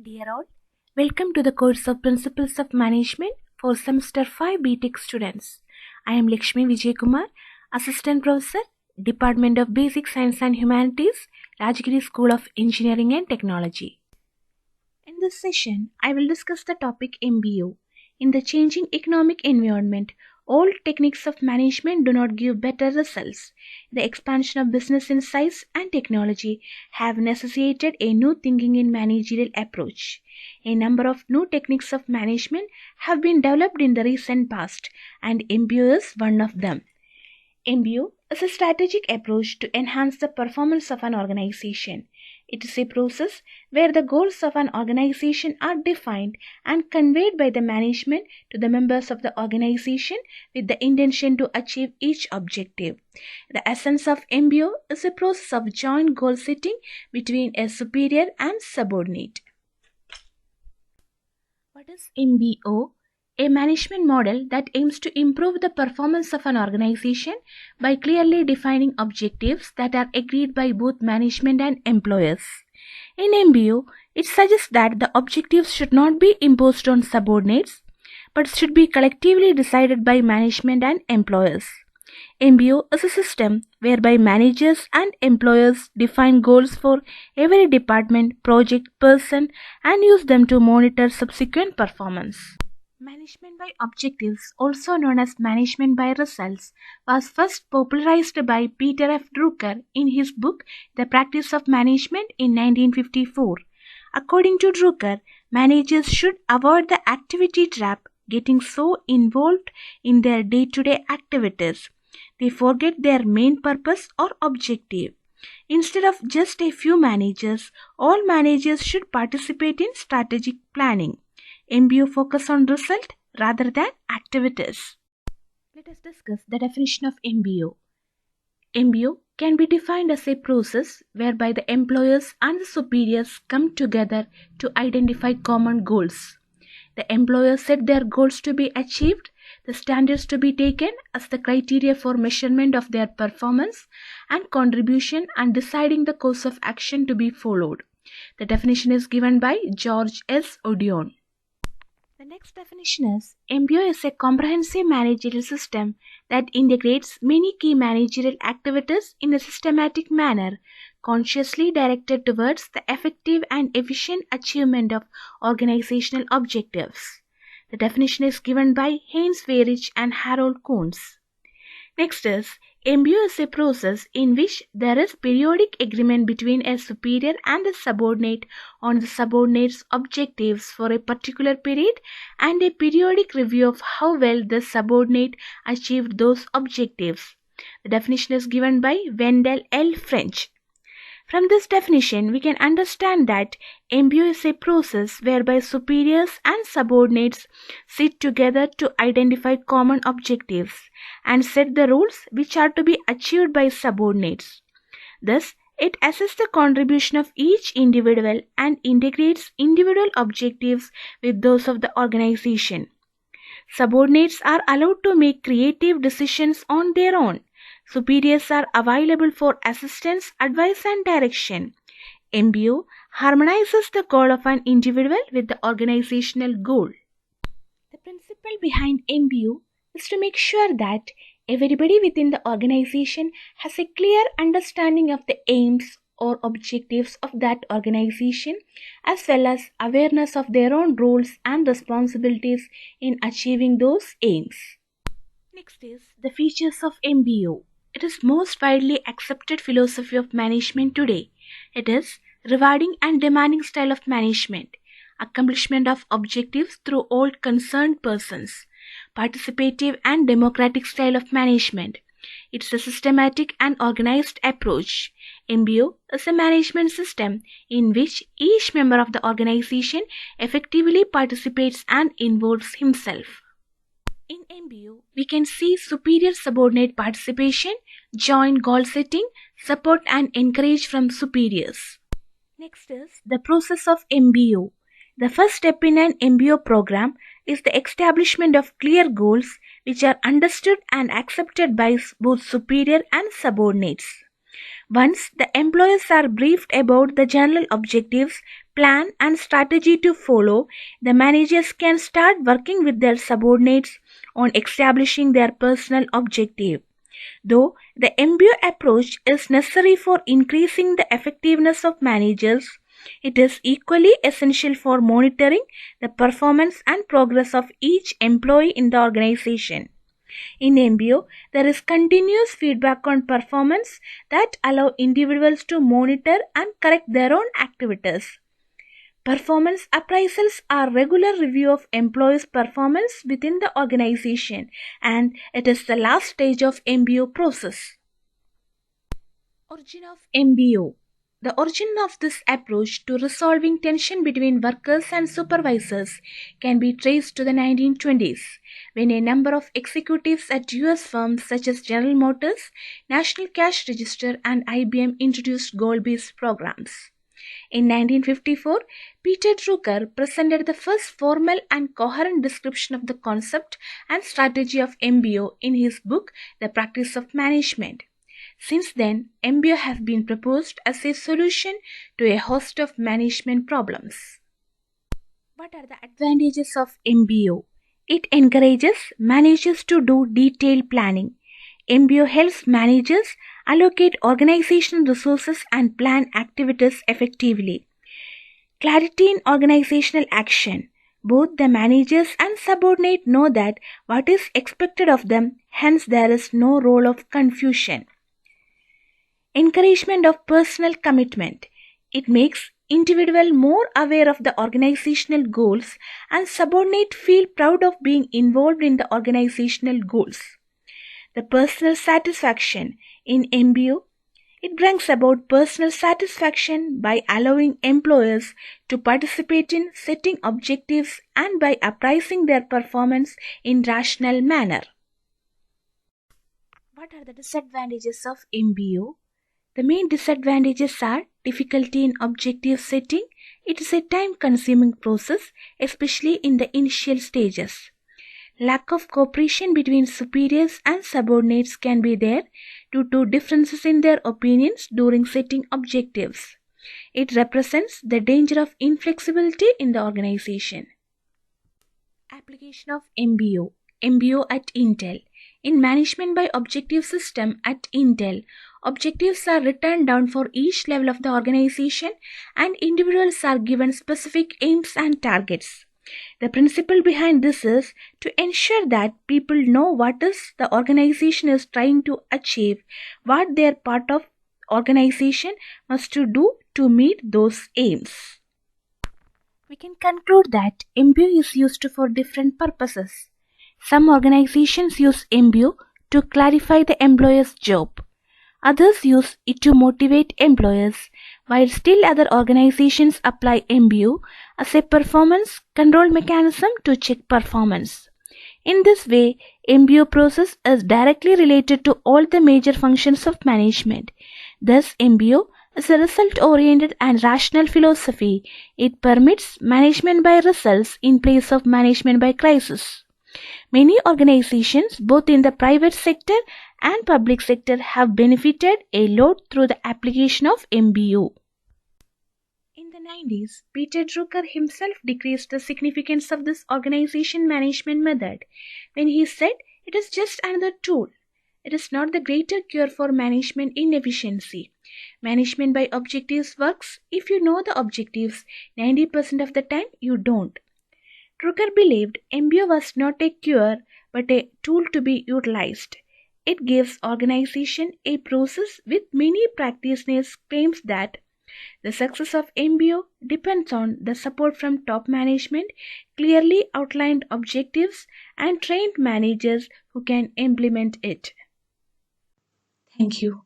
Dear all, welcome to the course of Principles of Management for Semester 5 BTech students. I am Lakshmi Vijaykumar, Assistant Professor, Department of Basic Science and Humanities, Rajgiri School of Engineering and Technology. In this session, I will discuss the topic MBO. In the changing economic environment, old techniques of management do not give better results. The expansion of business in size and technology have necessitated a new thinking in managerial approach. A number of new techniques of management have been developed in the recent past, and MBO is one of them. MBO is a strategic approach to enhance the performance of an organization. It is a process where the goals of an organization are defined and conveyed by the management to the members of the organization with the intention to achieve each objective. The essence of MBO is a process of joint goal setting between a superior and subordinate. What is MBO? A management model that aims to improve the performance of an organization by clearly defining objectives that are agreed by both management and employees. In MBO, it suggests that the objectives should not be imposed on subordinates, but should be collectively decided by management and employees. MBO is a system whereby managers and employers define goals for every department, project, person, and use them to monitor subsequent performance. Management by objectives, also known as management by results, was first popularized by Peter F. Drucker in his book The Practice of Management in 1954. According to Drucker, managers should avoid the activity trap, getting so involved in their day-to-day activities. They forget their main purpose or objective. Instead of just a few managers, all managers should participate in strategic planning. MBO focus on result rather than activities. Let us discuss the definition of MBO. MBO can be defined as a process whereby the employers and the superiors come together to identify common goals. The employers set their goals to be achieved, the standards to be taken as the criteria for measurement of their performance and contribution, and deciding the course of action to be followed. The definition is given by George S. Odion. The next definition is MBO is a comprehensive managerial system that integrates many key managerial activities in a systematic manner, consciously directed towards the effective and efficient achievement of organizational objectives. The definition is given by Heinz Weyrich and Harold Kuhns. Next is MBO is a process in which there is periodic agreement between a superior and a subordinate on the subordinate's objectives for a particular period, and a periodic review of how well the subordinate achieved those objectives. The definition is given by Wendell L. French. From this definition, we can understand that MBO is a process whereby superiors and subordinates sit together to identify common objectives and set the rules which are to be achieved by subordinates. Thus, it assesses the contribution of each individual and integrates individual objectives with those of the organization. Subordinates are allowed to make creative decisions on their own. Superiors are available for assistance, advice, and direction. MBO harmonizes the goal of an individual with the organizational goal. The principle behind MBO is to make sure that everybody within the organization has a clear understanding of the aims or objectives of that organization, as well as awareness of their own roles and responsibilities in achieving those aims. Next is the features of MBO. It is most widely accepted philosophy of management today. It is rewarding and demanding style of management, accomplishment of objectives through all concerned persons, participative and democratic style of management. It's a systematic and organized approach. MBO is a management system in which each member of the organization effectively participates and involves himself. In MBO, we can see superior subordinate participation, joint goal setting, support and encourage from superiors. Next is the process of MBO. The first step in an MBO program is the establishment of clear goals which are understood and accepted by both superior and subordinates. Once the employees are briefed about the general objectives, plan, and strategy to follow, the managers can start working with their subordinates on establishing their personal objective. Though the MBO approach is necessary for increasing the effectiveness of managers, it is equally essential for monitoring the performance and progress of each employee in the organization. In MBO, there is continuous feedback on performance that allow individuals to monitor and correct their own activities. Performance appraisals are regular review of employees' performance within the organization, and it is the last stage of MBO process. Origin of MBO. The origin of this approach to resolving tension between workers and supervisors can be traced to the 1920s, when a number of executives at US firms such as General Motors, National Cash Register, and IBM introduced goal-based programs. In 1954, Peter Drucker presented the first formal and coherent description of the concept and strategy of MBO in his book, The Practice of Management. Since then, MBO has been proposed as a solution to a host of management problems. What are the advantages of MBO? It encourages managers to do detailed planning. MBO helps managers allocate organizational resources and plan activities effectively. Clarity in organizational action. Both the managers and subordinate know that what is expected of them, hence there is no role of confusion. Encouragement of personal commitment. It makes individual more aware of the organizational goals and subordinate feel proud of being involved in the organizational goals. The personal satisfaction. In MBO, it brings about personal satisfaction by allowing employers to participate in setting objectives and by appraising their performance in rational manner. What are the disadvantages of MBO? The main disadvantages are difficulty in objective setting. It is a time-consuming process, especially in the initial stages. Lack of cooperation between superiors and subordinates can be there due to differences in their opinions during setting objectives. It represents the danger of inflexibility in the organization. Application of MBO. MBO at Intel. In Management by Objective system at Intel, objectives are written down for each level of the organization and individuals are given specific aims and targets. The principle behind this is to ensure that people know what is the organization is trying to achieve, what their part of organization must to do to meet those aims. We can conclude that MBO is used for different purposes. Some organizations use MBO to clarify the employer's job. Others use it to motivate employers, while still other organizations apply MBO as a performance control mechanism to check performance. In this way, MBO process is directly related to all the major functions of management. Thus, MBO is a result-oriented and rational philosophy. It permits management by results in place of management by crisis. Many organizations, both in the private sector and public sector, have benefited a lot through the application of MBO. In the 90s, Peter Drucker himself decreased the significance of this organization management method when he said it is just another tool. It is not the greater cure for management inefficiency. Management by objectives works if you know the objectives. 90% of the time you don't. Drucker believed MBO was not a cure but a tool to be utilized. It gives organization a process with many practitioners claims that the success of MBO depends on the support from top management, clearly outlined objectives, and trained managers who can implement it. Thank you.